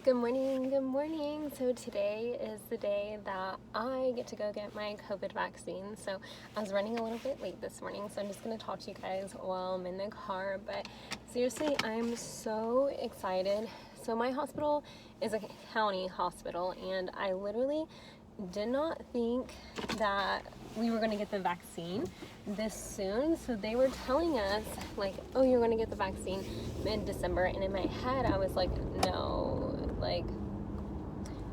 Good morning, good morning. So today is the day that I get to go get my COVID vaccine. So I was running a little bit late this morning, so I'm just going to talk to you guys while I'm in the car. But seriously, I'm so excited. So my hospital is a county hospital, and I literally did not think that we were going to get the vaccine this soon. So they were telling us like, oh, you're going to get the vaccine mid-December. And in my head, I was like,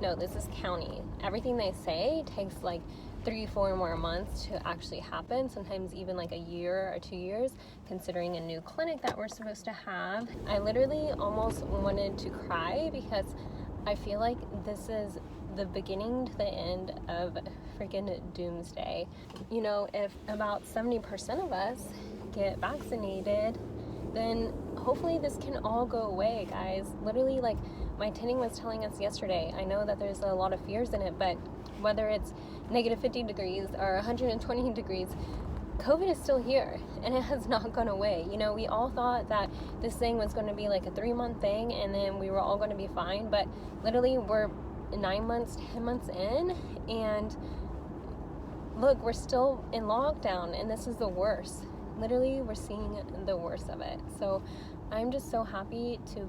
no, this is county. Everything they say takes like 3-4 more months to actually happen, sometimes even like a year or 2 years, considering a new clinic that we're supposed to have. I literally almost wanted to cry because I feel like this is the beginning to the end of freaking doomsday. You know, if about 70% of us get vaccinated, then hopefully this can all go away, guys. Literally, like my attending was telling us yesterday, I know that there's a lot of fears in it, but whether it's negative 50 degrees or 120 degrees, COVID is still here and it has not gone away. You know, we all thought that this thing was going to be like a 3-month thing and then we were all going to be fine, but literally we're 9 months, 10 months in, and look, we're still in lockdown, and this is the worst. Literally, we're seeing the worst of it. So I'm just so happy to,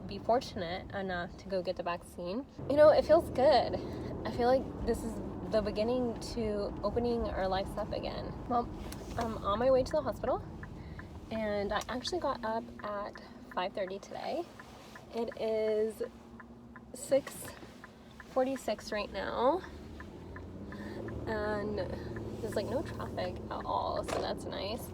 be fortunate enough to go get the vaccine. It feels good. I feel like this is the beginning to opening our lives up again. Well, I'm on my way to the hospital, and I actually got up at 5:30 today. It is 6:46 right now, and there's like no traffic at all, so that's nice.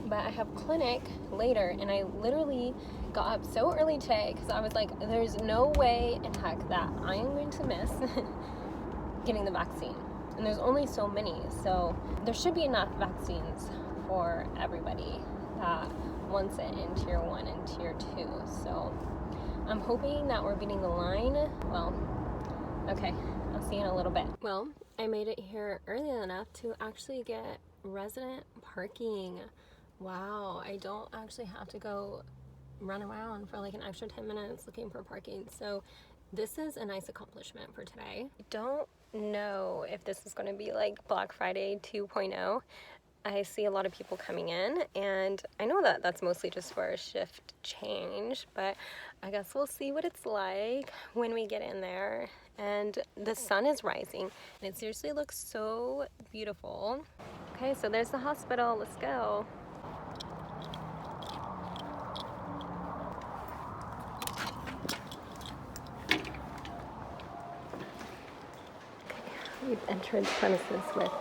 But I have clinic later, and I literally got up so early today because I was like, there's no way in heck that I am going to miss getting the vaccine. And there's only so many, so there should be enough vaccines for everybody that wants it in tier 1 and tier 2. So I'm hoping that we're beating the line. Well, okay, I'll see you in a little bit. Well, I made it here early enough to actually get resident parking. Wow, I don't actually have to go run around for like an extra 10 minutes looking for parking. So this is a nice accomplishment for today. I don't know if this is going to be like Black Friday 2.0. I see a lot of people coming in, and I know that that's mostly just for a shift change, but I guess we'll see what it's like when we get in there. And the sun is rising, and it seriously looks so beautiful. Okay, so there's the hospital. Let's go. We've entered the premises with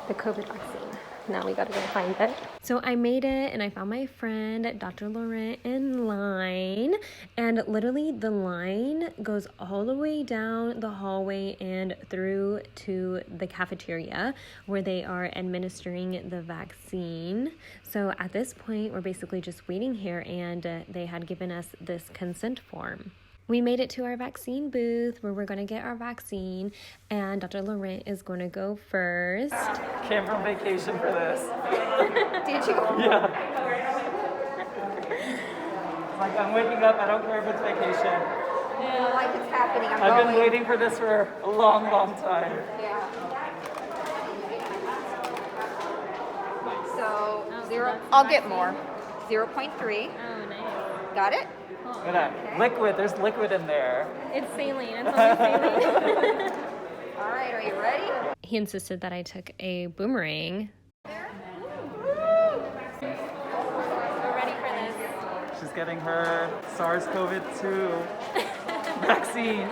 the COVID vaccine. Now we gotta go find it. So I made it, and I found my friend, Dr. Laurent, in line. And literally the line goes all the way down the hallway and through to the cafeteria where they are administering the vaccine. So at this point, we're basically just waiting here, and they had given us this consent form. We made it to our vaccine booth where we're going to get our vaccine, and Dr. Laurent is going to go first. Came from vacation for this. Did you? Yeah. It's like, I'm waking up, I don't care if it's vacation. Yeah, like it's happening. I've been waiting for this for a long, long time. Yeah. So, I'll get more. 0.3. Oh, nice. Got it? Look at that. Liquid, there's liquid in there. It's saline. It's only saline. All right, are you ready? He insisted that I took a boomerang. There. We're ready for this. She's getting her SARS-CoV-2 vaccine.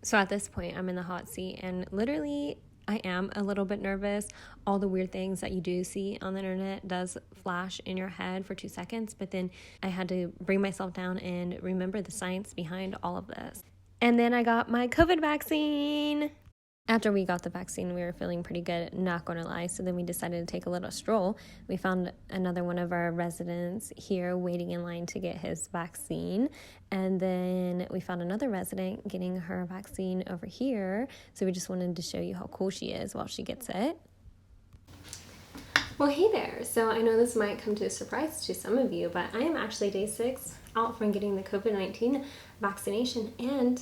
So at this point, I'm in the hot seat, and literally I am a little bit nervous. All the weird things that you do see on the internet does flash in your head for 2 seconds, but then I had to bring myself down and remember the science behind all of this. And then I got my COVID vaccine. After we got the vaccine, we were feeling pretty good, not gonna lie, so then we decided to take a little stroll. We found another one of our residents here waiting in line to get his vaccine, and then we found another resident getting her vaccine over here, so we just wanted to show you how cool she is while she gets it. Well, hey there. So I know this might come to a surprise to some of you, but I am actually day 6 out from getting the COVID-19 vaccination, and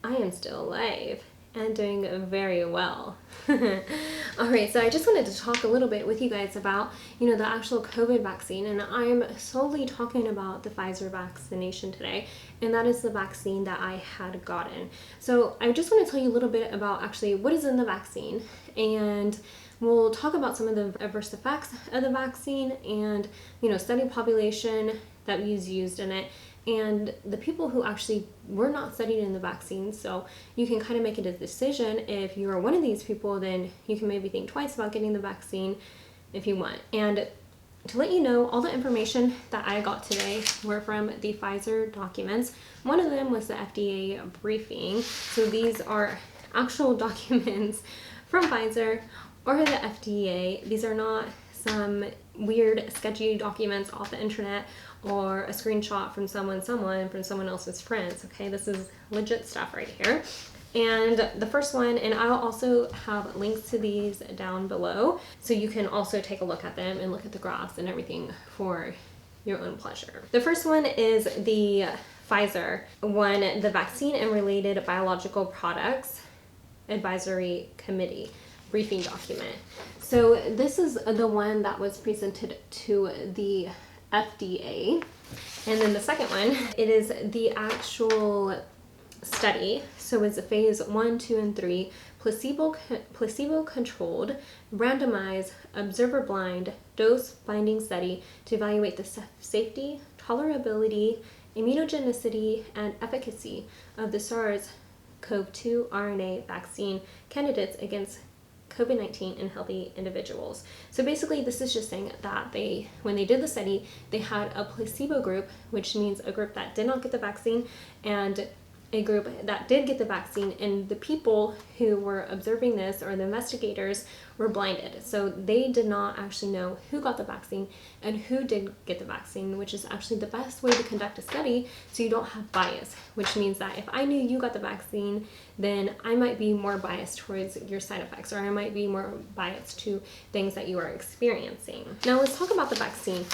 I am still alive and doing very well. All right, so I just wanted to talk a little bit with you guys about, the actual COVID vaccine, and I'm solely talking about the Pfizer vaccination today, and that is the vaccine that I had gotten. So I just want to tell you a little bit about actually what is in the vaccine, and we'll talk about some of the adverse effects of the vaccine and, study population that was used in it, and the people who actually were not studied in the vaccine. So you can kind of make it a decision. If you're one of these people, then you can maybe think twice about getting the vaccine if you want. And to let you know, all the information that I got today were from the Pfizer documents. One of them was the FDA briefing. So these are actual documents from Pfizer or the FDA. These are not some weird sketchy documents off the internet or a screenshot from someone else's friends. Okay, this is legit stuff right here. And the first one, and I'll also have links to these down below, so you can also take a look at them and look at the graphs and everything for your own pleasure. The first one is the Pfizer one, the Vaccine and Related Biological Products Advisory Committee briefing document. So this is the one that was presented to the FDA. And then the second one, it is the actual study. So it's a phase 1, 2, and 3 placebo-controlled, randomized, observer-blind, dose-finding study to evaluate the safety, tolerability, immunogenicity, and efficacy of the SARS-CoV-2 RNA vaccine candidates against COVID-19 in healthy individuals. So basically this is just saying that when they did the study, they had a placebo group, which means a group that did not get the vaccine and a group that did get the vaccine, and the people who were observing this, or the investigators, were blinded. So they did not actually know who got the vaccine and who did get the vaccine, which is actually the best way to conduct a study so you don't have bias, which means that if I knew you got the vaccine, then I might be more biased towards your side effects, or I might be more biased to things that you are experiencing. Now let's talk about the vaccine.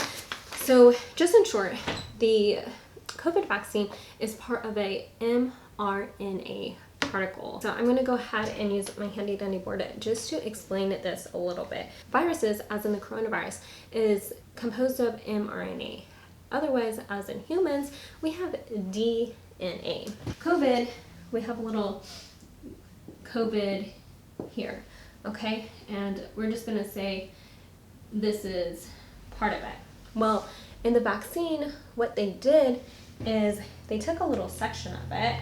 So just in short, the COVID vaccine is part of a mRNA particle. So I'm going to go ahead and use my handy dandy board just to explain this a little bit. Viruses, as in the coronavirus, is composed of mRNA. Otherwise, as in humans, we have DNA. COVID, we have a little COVID here, okay? And we're just going to say this is part of it. Well, in the vaccine, what they did is they took a little section of it,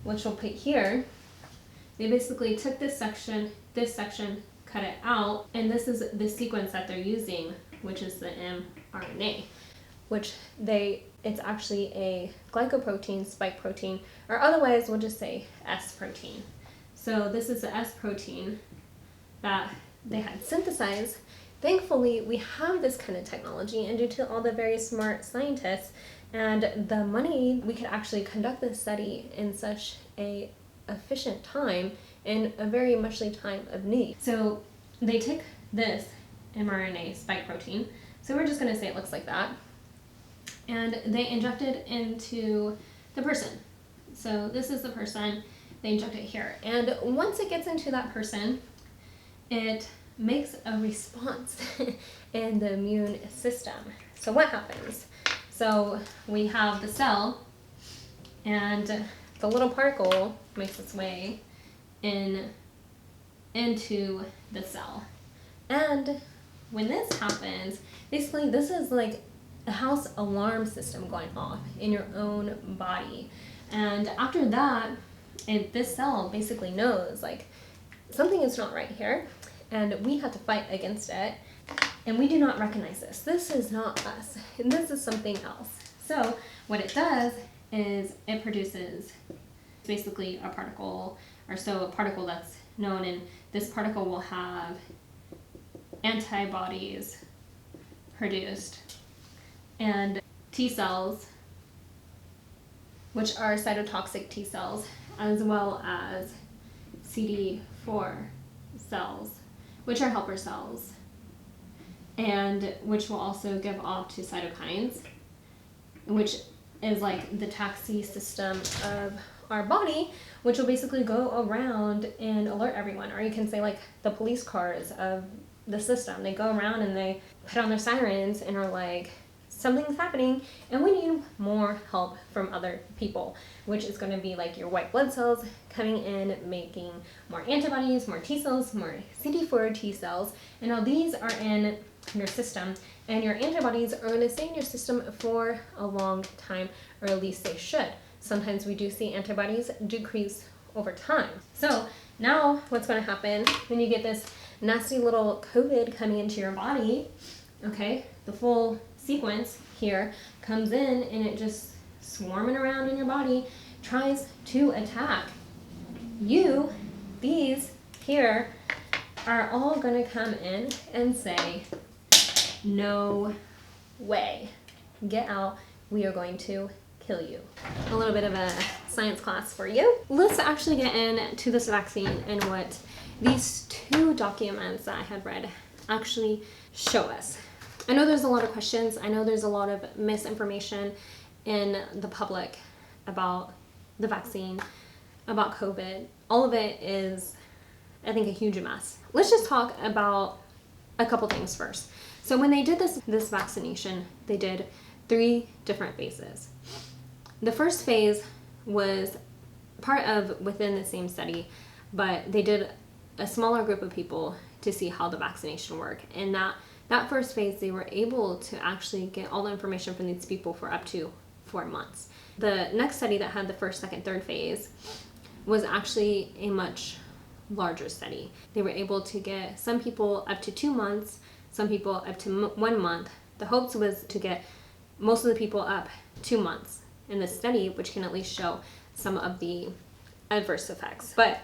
which we'll put here. They basically took this section, cut it out, and this is the sequence that they're using, which is the mRNA, which it's actually a glycoprotein, spike protein, or otherwise we'll just say S protein. So this is the S protein that they had synthesized. Thankfully, we have this kind of technology, and due to all the very smart scientists and the money, we could actually conduct this study in such a efficient time, in a very muchly time of need. So they took this mRNA spike protein, so we're just going to say it looks like that, and they injected into the person. So this is the person, they inject it here, and once it gets into that person, it makes a response in the immune system. So what happens? So we have the cell, and the little particle makes its way into the cell. And when this happens, basically this is like a house alarm system going off in your own body. And after that, this cell basically knows like something is not right here, and we have to fight against it. And we do not recognize this. This is not us, and this is something else. So what it does is it produces basically a particle, or so a particle that's known, and this particle will have antibodies produced, and T cells, which are cytotoxic T cells, as well as CD4 cells, which are helper cells. and which will also give off to cytokines, which is like the taxi system of our body, which will basically go around and alert everyone. Or you can say like the police cars of the system. They go around and they put on their sirens and are like, something's happening and we need more help from other people, which is going to be like your white blood cells coming in, making more antibodies, more T cells, more CD4 T cells, and now these are in your system, and your antibodies are going to stay in your system for a long time, or at least they should. Sometimes we do see antibodies decrease over time. So now what's going to happen when you get this nasty little COVID coming into your body, okay, the full sequence here comes in and it just swarming around in your body, tries to attack you. These here are all going to come in and say, no way, get out, we are going to kill you. A little bit of a science class for you. Let's actually get into this vaccine and what these two documents that I had read actually show us. I know there's a lot of questions. I know there's a lot of misinformation in the public about the vaccine, about COVID. All of it is, I think, a huge mess. Let's just talk about a couple things first. So when they did this vaccination, they did 3 different phases. The first phase was part of within the same study, but they did a smaller group of people to see how the vaccination worked. And that first phase, they were able to actually get all the information from these people for up to 4 months. The next study that had the first, second, third phase was actually a much larger study. They were able to get some people up to 2 months, some people up to 1 month. The hopes was to get most of the people up 2 months in this study, which can at least show some of the adverse effects. But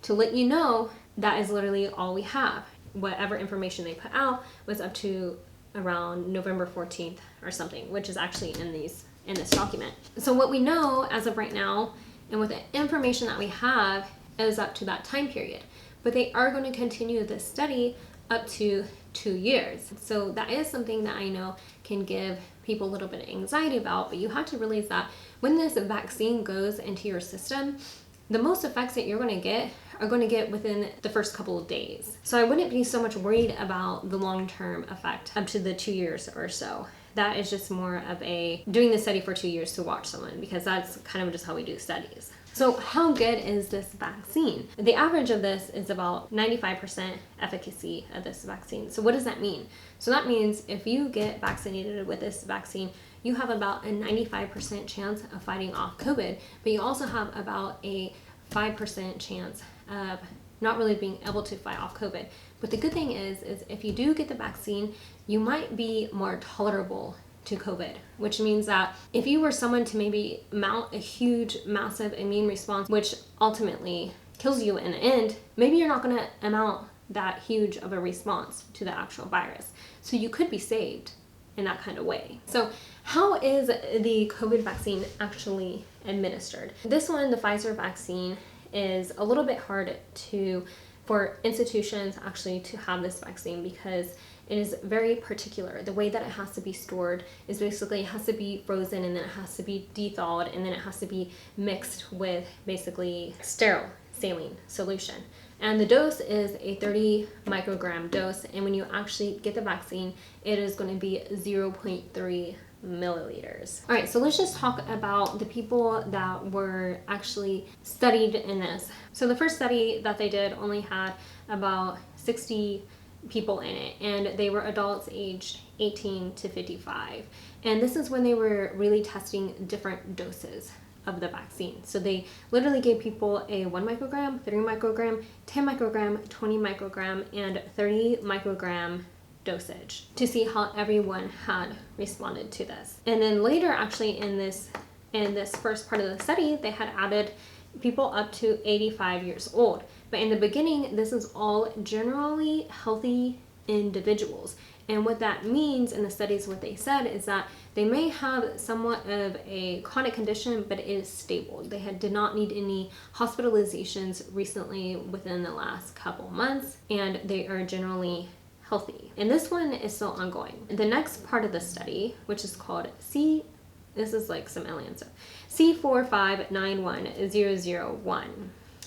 to let you know, that is literally all we have. Whatever information they put out was up to around November 14th or something, which is actually in this document. So what we know as of right now, and with the information that we have, is up to that time period. But they are going to continue this study up to 2 years. So that is something that I know can give people a little bit of anxiety about, but you have to realize that when this vaccine goes into your system, the most effects that you're going to get are going to get within the first couple of days. So I wouldn't be so much worried about the long-term effect up to the 2 years or so. That is just more of a doing the study for 2 years to watch someone, because that's kind of just how we do studies. So how good is this vaccine? The average of this is about 95% efficacy of this vaccine. So what does that mean? So that means if you get vaccinated with this vaccine, you have about a 95% chance of fighting off COVID, but you also have about a 5% chance of not really being able to fight off COVID. But the good thing is if you do get the vaccine, you might be more tolerable to COVID, which means that if you were someone to maybe mount a huge, massive immune response, which ultimately kills you in the end, maybe you're not going to mount that huge of a response to the actual virus. So you could be saved in that kind of way. So how is the COVID vaccine actually administered? This one, the Pfizer vaccine, is a little bit hard for institutions actually to have this vaccine, because it is very particular. The way that it has to be stored is basically it has to be frozen, and then it has to be de-thawed, and then it has to be mixed with basically sterile saline solution. And the dose is a 30 microgram dose, and when you actually get the vaccine, it is going to be 0.3 milliliters. All right, so let's just talk about the people that were actually studied in this. So the first study that they did only had about 60 people in it, and they were adults aged 18 to 55. And this is when they were really testing different doses of the vaccine. So they literally gave people a 1 microgram, 3 microgram, 10 microgram, 20 microgram, and 30 microgram dosage to see how everyone had responded to this. And then later, actually in this first part of the study, they had added people up to 85 years old. But in the beginning, this is all generally healthy individuals. And what that means in the studies, what they said is that they may have somewhat of a chronic condition, but it is stable. They did not need any hospitalizations recently within the last couple months, and they are generally healthy. And this one is still ongoing. The next part of the study, which is called this is like some alien stuff, C4591001.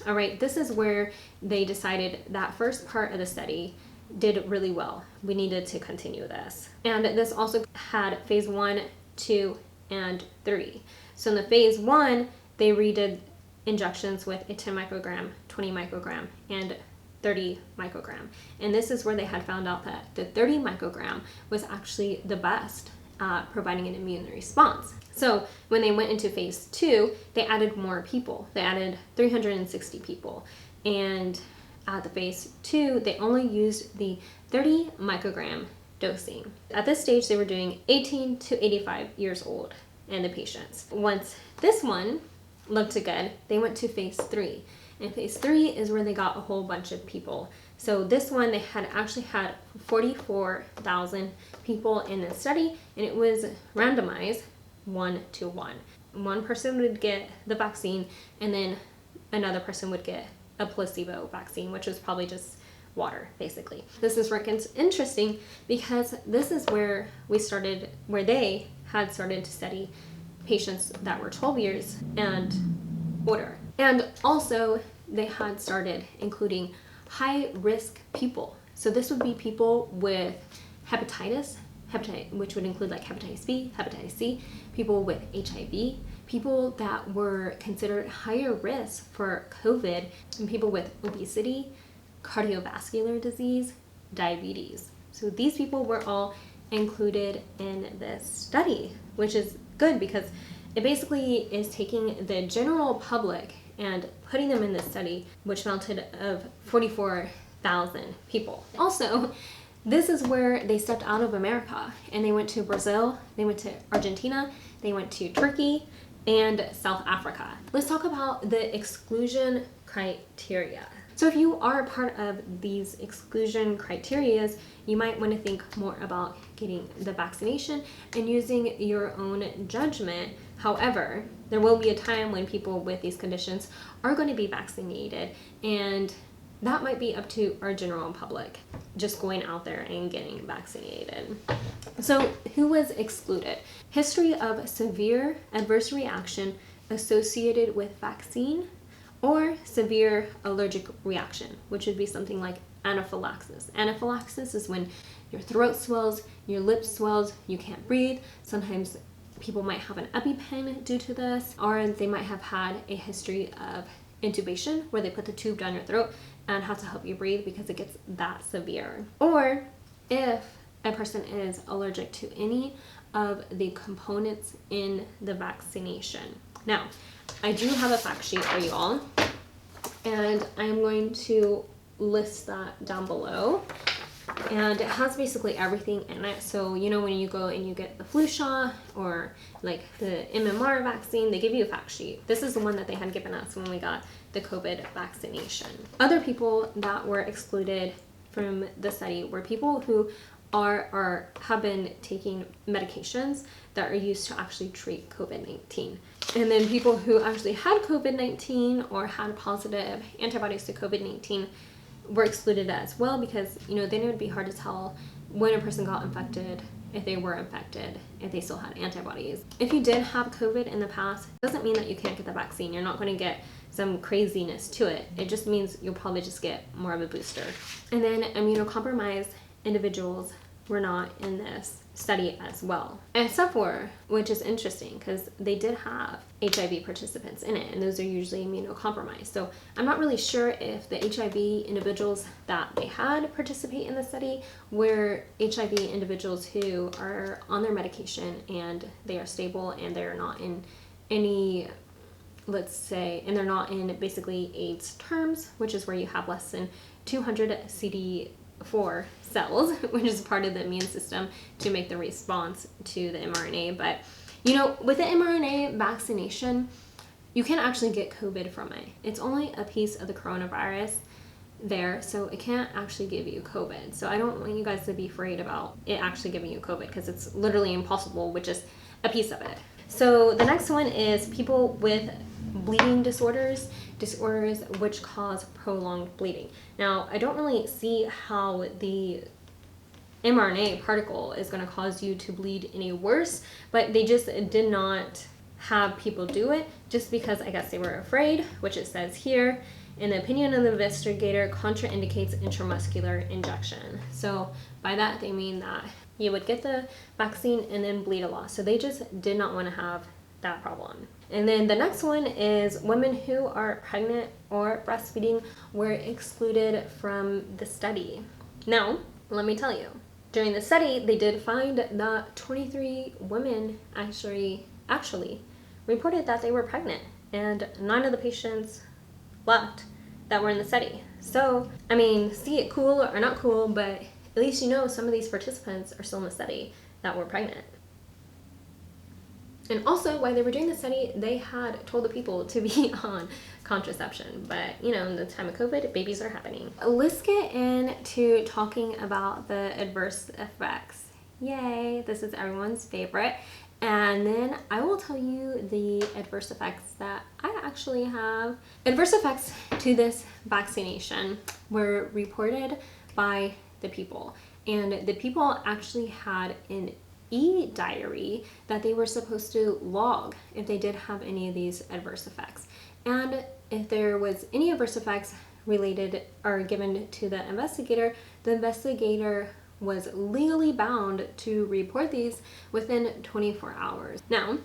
All right, this is where they decided that first part of the study did really well. We needed to continue this. And this also had phase 1, 2, and 3. So in the phase 1, they redid injections with a 10 microgram, 20 microgram, and 30 microgram. And this is where they had found out that the 30 microgram was actually the best at providing an immune response. So when they went into phase 2, they added more people. They added 360 people. And at the phase 2, they only used the 30 microgram dosing. At this stage, they were doing 18 to 85 years old in the patients. Once this one looked good, they went to phase 3. And phase 3 is where they got a whole bunch of people. So this one, they had actually had 44,000 people in the study, and it was randomized 1-to-1. One person would get the vaccine, and then another person would get a placebo vaccine, which was probably just water, basically. This is where it gets interesting, because this is where they had started to study patients that were 12 years and older. And also, they had started including high-risk people. So this would be people with hepatitis, which would include like hepatitis B, hepatitis C, people with HIV, people that were considered higher risk for COVID, and people with obesity, cardiovascular disease, diabetes. So these people were all included in this study, which is good because it basically is taking the general public and putting them in this study, which mounted of 44,000 people. Also, this is where they stepped out of America and they went to Brazil, they went to Argentina, they went to Turkey, and South Africa. Let's talk about the exclusion criteria. So if you are a part of these exclusion criteria, you might want to think more about getting the vaccination and using your own judgment. However, there will be a time when people with these conditions are going to be vaccinated, and that might be up to our general public just going out there and getting vaccinated. So who was excluded? History of severe adverse reaction associated with vaccine or severe allergic reaction, which would be something like anaphylaxis. Anaphylaxis is when your throat swells, your lips swells, you can't breathe. Sometimes people might have an EpiPen due to this, or they might have had a history of intubation where they put the tube down your throat and have to help you breathe because it gets that severe. Or if a person is allergic to any of the components in the vaccination. Now, I do have a fact sheet for you all, and I'm going to list that down below. And it has basically everything in it. So, you know, when you go and you get the flu shot or like the MMR vaccine, they give you a fact sheet. This is the one that they had given us when we got the COVID vaccination. Other people that were excluded from the study were people who are or have been taking medications that are used to actually treat COVID-19. And then people who actually had COVID-19 or had positive antibodies to COVID-19 were excluded as well, because, you know, then it would be hard to tell when a person got infected, if they were infected, if they still had antibodies. If you did have COVID in the past, it doesn't mean that you can't get the vaccine. You're not going to get some craziness to it. It just means you'll probably just get more of a booster. And then immunocompromised individuals were not in this study as well, except for, which is interesting because they did have HIV participants in it, and those are usually immunocompromised. So I'm not really sure if the HIV individuals that they had participate in the study were HIV individuals who are on their medication and they are stable and they're not in any, let's say, and they're not in basically AIDS terms, which is where you have less than 200 CD4 cells, which is part of the immune system to make the response to the mRNA. But, you know, with the mRNA vaccination, you can actually get COVID from it. It's only a piece of the coronavirus there, so it can't actually give you COVID. So I don't want you guys to be afraid about it actually giving you COVID, because it's literally impossible with just a piece of it. So the next one is people with bleeding disorders which cause prolonged bleeding. Now, I don't really see how the mRNA particle is going to cause you to bleed any worse, but they just did not have people do it just because I guess they were afraid, which it says here, in the opinion of the investigator, contraindicates intramuscular injection. So by that they mean that you would get the vaccine and then bleed a lot. So they just did not want to have that problem. And then the next one is women who are pregnant or breastfeeding were excluded from the study. Now, let me tell you, during the study, they did find that 23 women actually reported that they were pregnant, and 9 of the patients left that were in the study. So, I mean, see it cool or not cool, but at least you know some of these participants are still in the study that were pregnant. And also, while they were doing the study, they had told the people to be on contraception. But, you know, in the time of COVID, babies are happening. Let's get into talking about the adverse effects. Yay, this is everyone's favorite. And then I will tell you the adverse effects that I actually have. Adverse effects to this vaccination were reported by the people. And the people actually had an e-diary that they were supposed to log if they did have any of these adverse effects. And if there was any adverse effects related or given to the investigator was legally bound to report these within 24 hours. Now,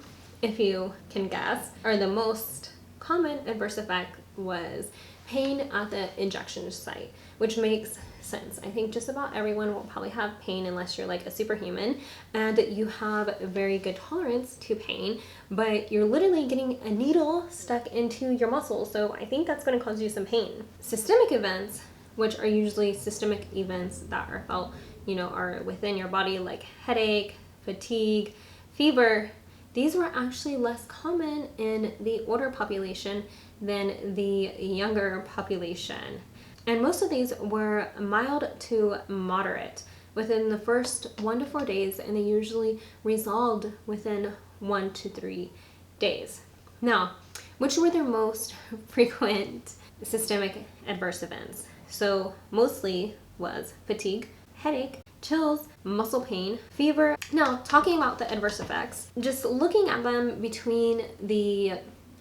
if you can guess, or the most common adverse effect was pain at the injection site, which makes sense. I think just about everyone will probably have pain unless you're like a superhuman and you have a very good tolerance to pain, but you're literally getting a needle stuck into your muscle, so I think that's going to cause you some pain. Systemic events, which are usually systemic events that are felt, you know, are within your body, like headache, fatigue, fever, these were actually less common in the older population than the younger population. And most of these were mild to moderate within the first 1 to 4 days, and they usually resolved within 1 to 3 days. Now, which were their most frequent systemic adverse events? So mostly was fatigue, headache, chills, muscle pain, fever. Now, talking about the adverse effects, just looking at them between the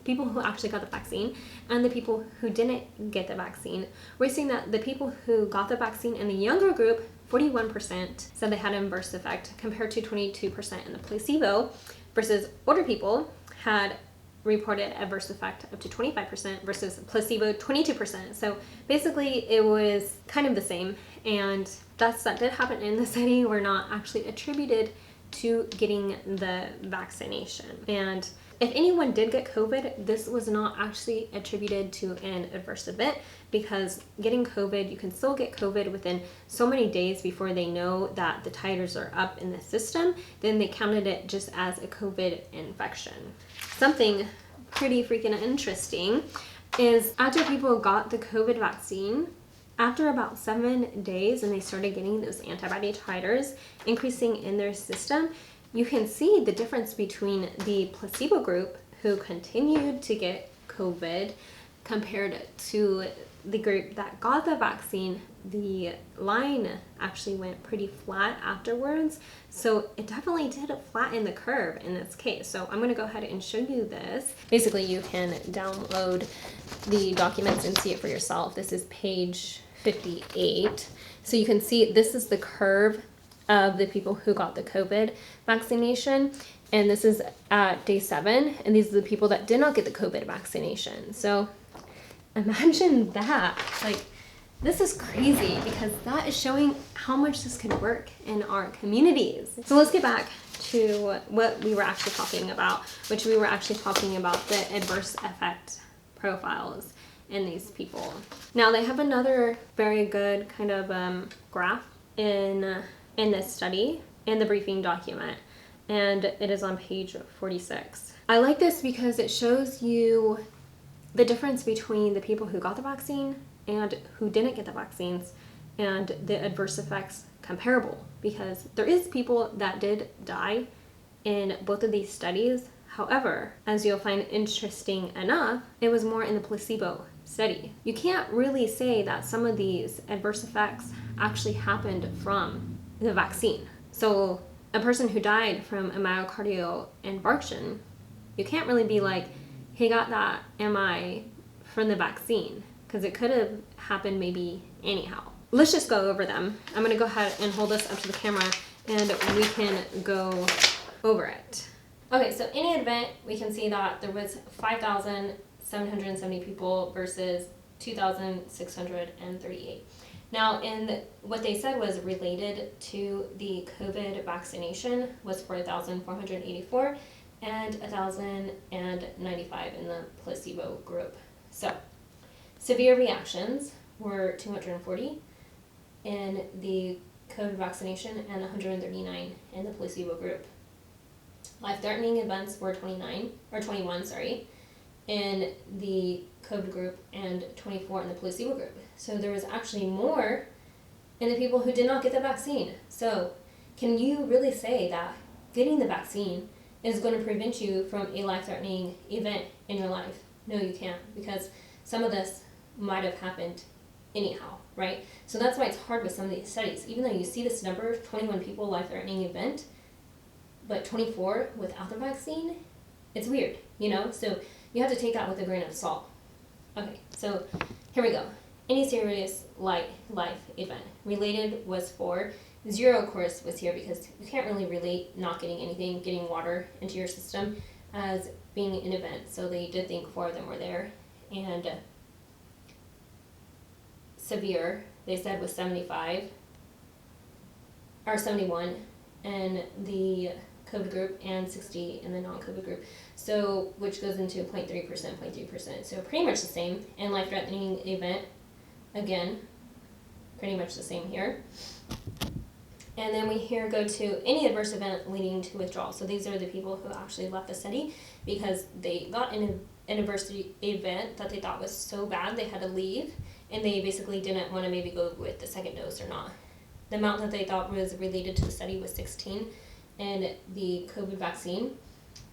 people who actually got the vaccine and the people who didn't get the vaccine, we're seeing that the people who got the vaccine in the younger group, 41% said they had an adverse effect compared to 22% in the placebo, versus older people had reported adverse effect up to 25% versus placebo 22%. So basically it was kind of the same, and deaths that did happen in the study were not actually attributed to getting the vaccination. And if anyone did get COVID, this was not actually attributed to an adverse event, because getting COVID, you can still get COVID within so many days before they know that the titers are up in the system. Then they counted it just as a COVID infection. Something pretty freaking interesting is after people got the COVID vaccine, after about 7 days and they started getting those antibody titers increasing in their system, you can see the difference between the placebo group who continued to get COVID compared to the group that got the vaccine. The line actually went pretty flat afterwards. So it definitely did flatten the curve in this case. So I'm going to go ahead and show you this. Basically, you can download the documents and see it for yourself. This is page 58. So you can see this is the curve of the people who got the COVID vaccination, and this is at day 7, and these are the people that did not get the COVID vaccination. So imagine that. Like, this is crazy, because that is showing how much this could work in our communities. So let's get back to what we were actually talking about, which we were actually talking about the adverse effect profiles in these people. Now, they have another very good kind of graph in this study in the briefing document, and it is on page 46. I like this because it shows you the difference between the people who got the vaccine and who didn't get the vaccines, and the adverse effects comparable, because there is people that did die in both of these studies. However, as you'll find interesting enough, it was more in the placebo study. You can't really say that some of these adverse effects actually happened from the vaccine. So a person who died from a myocardial infarction, you can't really be like, he got that MI from the vaccine, because it could have happened maybe anyhow. Let's just go over them. I'm going to go ahead and hold this up to the camera and we can go over it. Okay, so in the event, we can see that there was 5,770 people versus 2,638. Now, what they said was related to the COVID vaccination was 4,484 and 1,095 in the placebo group. So, severe reactions were 240 in the COVID vaccination and 139 in the placebo group. Life-threatening events were 21, in the COVID group and 24 in the placebo group. So there was actually more in the people who did not get the vaccine. So can you really say that getting the vaccine is going to prevent you from a life-threatening event in your life? No, you can't, because some of this might have happened anyhow, right? So that's why it's hard with some of these studies. Even though you see this number, 21 people life-threatening event, but 24 without the vaccine, it's weird, you know? So you have to take that with a grain of salt. Okay, so here we go. Any serious life event. Related was 4. 0, of course, was here because you can't really relate not getting anything, getting water into your system as being an event. So they did think 4 of them were there. And severe, they said, was 75 or 71 in the COVID group and 60 in the non-COVID group. So, which goes into 0.3%, 0.3%. So pretty much the same. And life-threatening event, again, pretty much the same here. And then we here go to any adverse event leading to withdrawal. So these are the people who actually left the study because they got an adverse event that they thought was so bad they had to leave, and they basically didn't want to maybe go with the second dose or not. The amount that they thought was related to the study was 16 in the COVID vaccine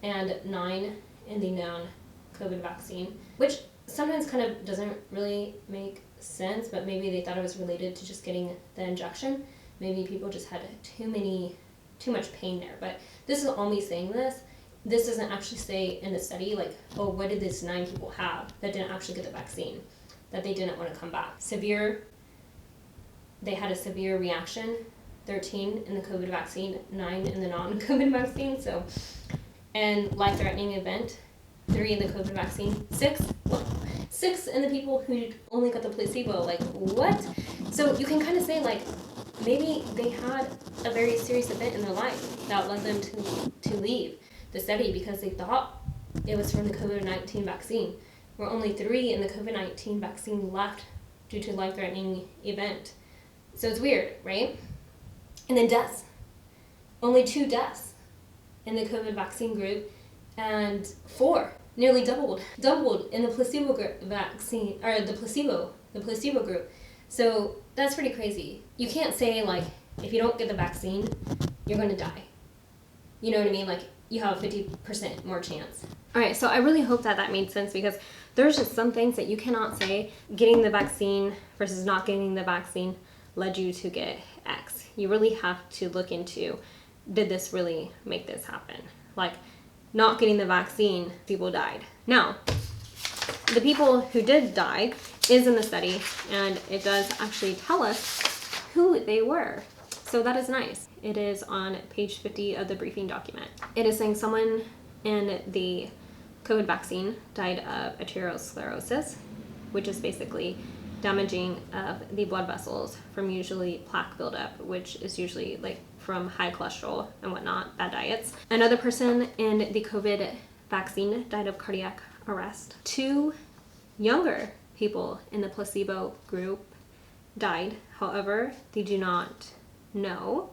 and 9 in the non-COVID vaccine, which sometimes kind of doesn't really make sense, but maybe they thought it was related to just getting the injection. Maybe people just had too much pain there. But this is all me saying this. This doesn't actually say in the study, like, oh, what did these 9 people have that didn't actually get the vaccine, that they didn't want to come back. Severe, they had a severe reaction, 13 in the COVID vaccine, 9 in the non-COVID vaccine. So, and life-threatening event, 3 in the COVID vaccine, 6 in the people who only got the placebo. Like, what? So you can kind of say, like, maybe they had a very serious event in their life that led them to leave the study because they thought it was from the COVID-19 vaccine. Where only 3 in the COVID-19 vaccine left due to life-threatening event. So it's weird, right? And then deaths. Only 2 deaths in the COVID vaccine group, and 4, nearly doubled in the placebo vaccine, or the placebo group. So that's pretty crazy. You can't say, like, if you don't get the vaccine, you're going to die. You know what I mean? Like, you have a 50% more chance. All right, so I really hope that made sense, because there's just some things that you cannot say. Getting the vaccine versus not getting the vaccine led you to get X. You really have to look into, did this really make this happen? Like, not getting the vaccine, people died. Now, the people who did die is in the study, and it does actually tell us who they were. So that is nice. It is on page 50 of the briefing document. It is saying someone in the COVID vaccine died of arteriosclerosis, which is basically damaging of the blood vessels from usually plaque buildup, which is usually like from high cholesterol and whatnot, bad diets. Another person in the COVID vaccine died of cardiac arrest. 2 younger people in the placebo group died. However, they do not know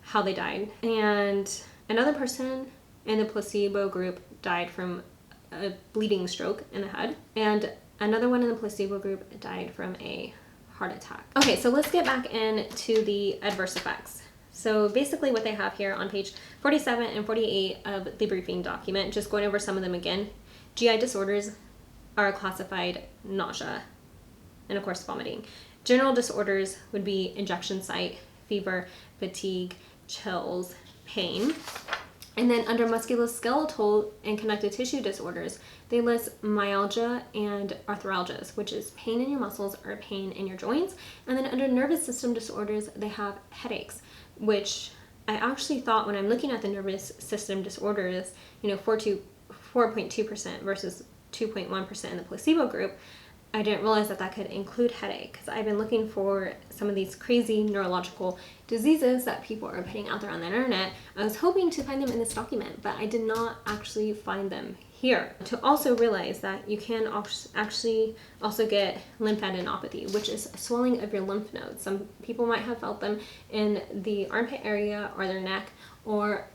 how they died. And another person in the placebo group died from a bleeding stroke in the head. And another one in the placebo group died from a heart attack. Okay, so let's get back into the adverse effects. So basically what they have here on page 47 and 48 of the briefing document, just going over some of them again. GI disorders are classified nausea and of course vomiting. General disorders would be injection site, fever, fatigue, chills, pain. And then under musculoskeletal and connective tissue disorders, they list myalgia and arthralgias, which is pain in your muscles or pain in your joints. And then under nervous system disorders, they have headaches, which I actually thought when I'm looking at the nervous system disorders, 4.2% versus 2.1% in the placebo group, I didn't realize that could include headache, because I've been looking for some of these crazy neurological diseases that people are putting out there on the internet. I was hoping to find them in this document, but I did not actually find them here. To also realize that you can actually also get lymphadenopathy, which is swelling of your lymph nodes. Some people might have felt them in the armpit area or their neck or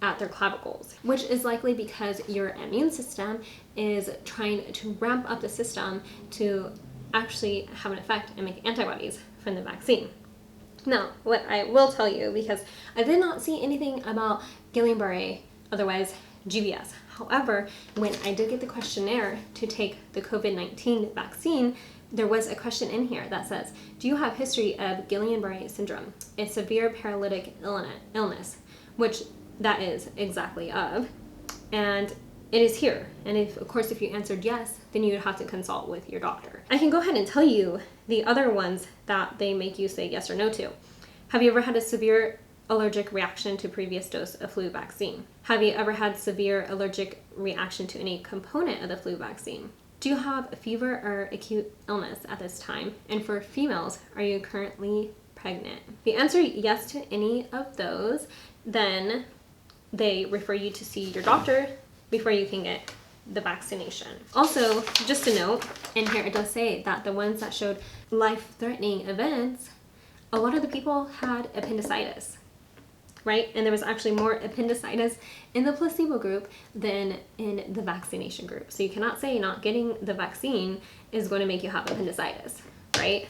at their clavicles, which is likely because your immune system is trying to ramp up the system to actually have an effect and make antibodies from the vaccine. Now, what I will tell you, because I did not see anything about Guillain-Barré, otherwise GBS. However, when I did get the questionnaire to take the COVID-19 vaccine, there was a question in here that says, do you have history of Guillain-Barré syndrome, a severe paralytic illness, which that is exactly of, and it is here. And of course, if you answered yes, then you would have to consult with your doctor. I can go ahead and tell you the other ones that they make you say yes or no to. Have you ever had a severe allergic reaction to previous dose of flu vaccine? Have you ever had severe allergic reaction to any component of the flu vaccine? Do you have a fever or acute illness at this time? And for females, are you currently pregnant? If you answer yes to any of those, then they refer you to see your doctor before you can get the vaccination. Also, just a note, in here it does say that the ones that showed life-threatening events, a lot of the people had appendicitis, right? And there was actually more appendicitis in the placebo group than in the vaccination group. So you cannot say not getting the vaccine is going to make you have appendicitis, right?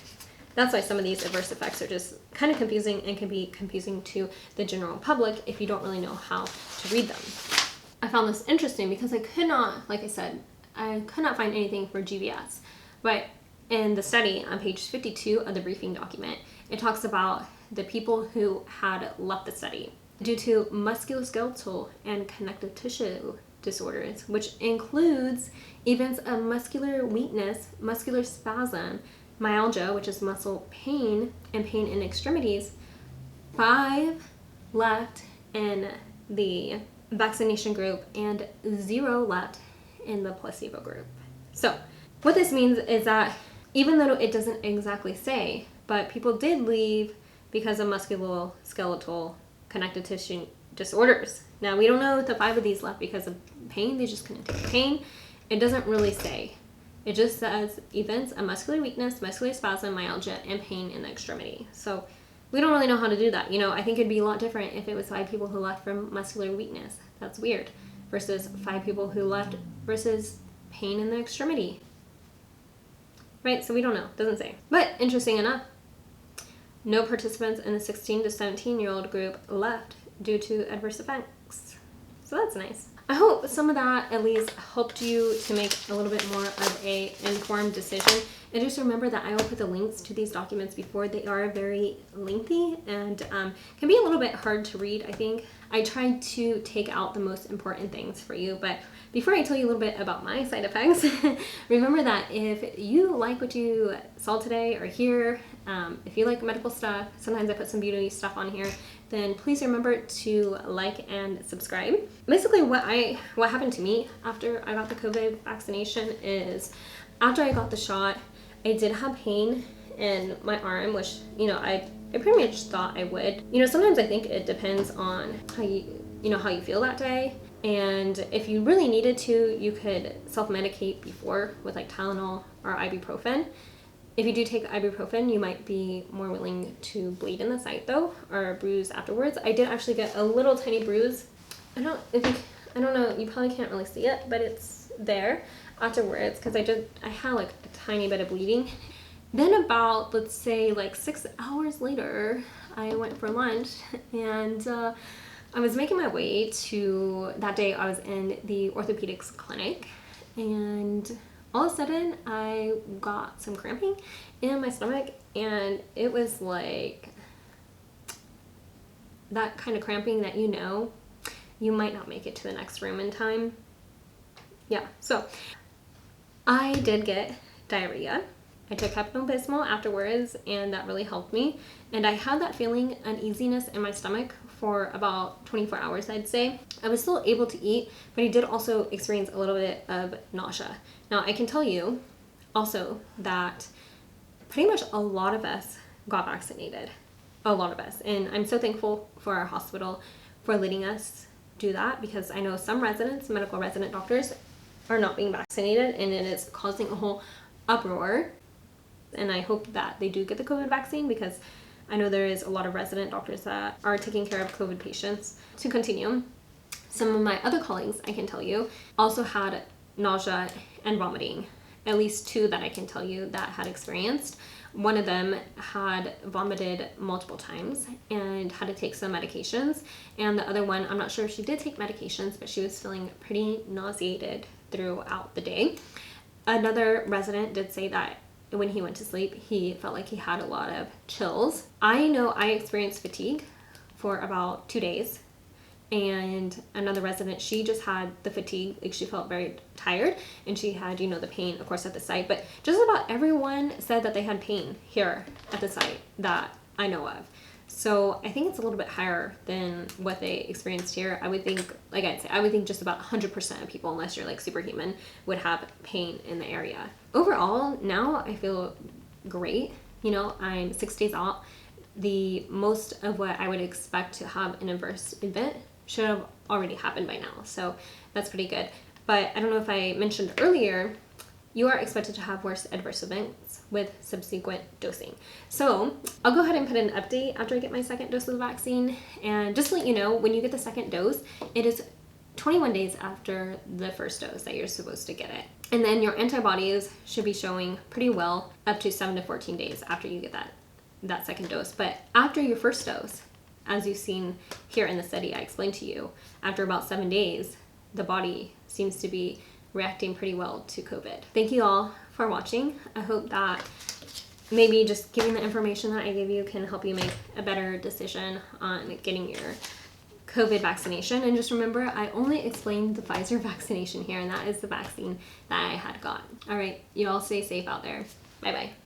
That's why some of these adverse effects are just kind of confusing and can be confusing to the general public if you don't really know how to read them. I found this interesting because I could not, like I said, I could not find anything for GBS. But in the study on page 52 of the briefing document, it talks about the people who had left the study due to musculoskeletal and connective tissue disorders, which includes events of muscular weakness, muscular spasm, myalgia, which is muscle pain, and pain in extremities. 5 left in the vaccination group and 0 left in the placebo group. So what this means is that even though it doesn't exactly say, but people did leave because of musculoskeletal connective tissue disorders. Now, we don't know if the 5 of these left because of pain. They just couldn't take pain. It doesn't really say. It just says events of muscular weakness, muscular spasm, myalgia, and pain in the extremity. So we don't really know how to do that. I think it'd be a lot different if it was 5 people who left from muscular weakness. That's weird. Versus 5 people who left versus pain in the extremity. Right? So we don't know. Doesn't say. But interesting enough, no participants in the 16 to 17-year-old group left due to adverse effects. So that's nice. I hope some of that at least helped you to make a little bit more of a informed decision. And just remember that I will put the links to these documents before. They are very lengthy and can be a little bit hard to read, I think. I tried to take out the most important things for you, but before I tell you a little bit about my side effects, remember that if you like what you saw today or hear, if you like medical stuff, sometimes I put some beauty stuff on here, then please remember to like and subscribe. Basically what happened to me after I got the COVID vaccination is after I got the shot, I did have pain in my arm, which, I pretty much thought I would. Sometimes I think it depends on how you feel that day. And if you really needed to, you could self-medicate before with like Tylenol or ibuprofen. If you do take ibuprofen, you might be more willing to bleed in the site though, or bruise afterwards. I did actually get a little tiny bruise. I don't know, you probably can't really see it, but it's there afterwards because I had like a tiny bit of bleeding. Then about, let's say like 6 hours later, I went for lunch and I was making my way to, that day I was in the orthopedics clinic, and all of a sudden I got some cramping in my stomach, and it was like that kind of cramping that you might not make it to the next room in time. Yeah, so I did get diarrhea. I took Pepto-Bismol afterwards, and that really helped me. And I had that feeling uneasiness in my stomach for about 24 hours, I'd say. I was still able to eat, but I did also experience a little bit of nausea. Now, I can tell you also that pretty much a lot of us got vaccinated. A lot of us. And I'm so thankful for our hospital for letting us do that, because I know some residents, medical resident doctors, are not being vaccinated, and it is causing a whole uproar. And I hope that they do get the COVID vaccine, because I know there is a lot of resident doctors that are taking care of COVID patients. To continue, some of my other colleagues, I can tell you, also had nausea and vomiting. At least 2 that I can tell you that had experienced. One of them had vomited multiple times and had to take some medications. And the other one, I'm not sure if she did take medications, but she was feeling pretty nauseated throughout the day. Another resident did say that when he went to sleep, he felt like he had a lot of chills. I know I experienced fatigue for about 2 days. And another resident, she just had the fatigue, like she felt very tired, and she had, the pain, of course, at the site. But just about everyone said that they had pain here at the site that I know of. So I think it's a little bit higher than what they experienced here. I would think, like I'd say, I would think just about 100% of people, unless you're like superhuman, would have pain in the area. Overall, now I feel great. I'm 6 days out. The most of what I would expect to have an adverse event should have already happened by now. So that's pretty good. But I don't know if I mentioned earlier, you are expected to have worse adverse events with subsequent dosing. So I'll go ahead and put an update after I get my second dose of the vaccine. And just to let you know, when you get the second dose, it is 21 days after the first dose that you're supposed to get it. And then your antibodies should be showing pretty well up to 7 to 14 days after you get that second dose. But after your first dose, as you've seen here in the study I explained to you, after about 7 days, the body seems to be reacting pretty well to COVID. Thank you all for watching. I hope that maybe just giving the information that I gave you can help you make a better decision on getting your COVID vaccination. And just remember, I only explained the Pfizer vaccination here, and that is the vaccine that I had got. All right, you all stay safe out there. Bye-bye.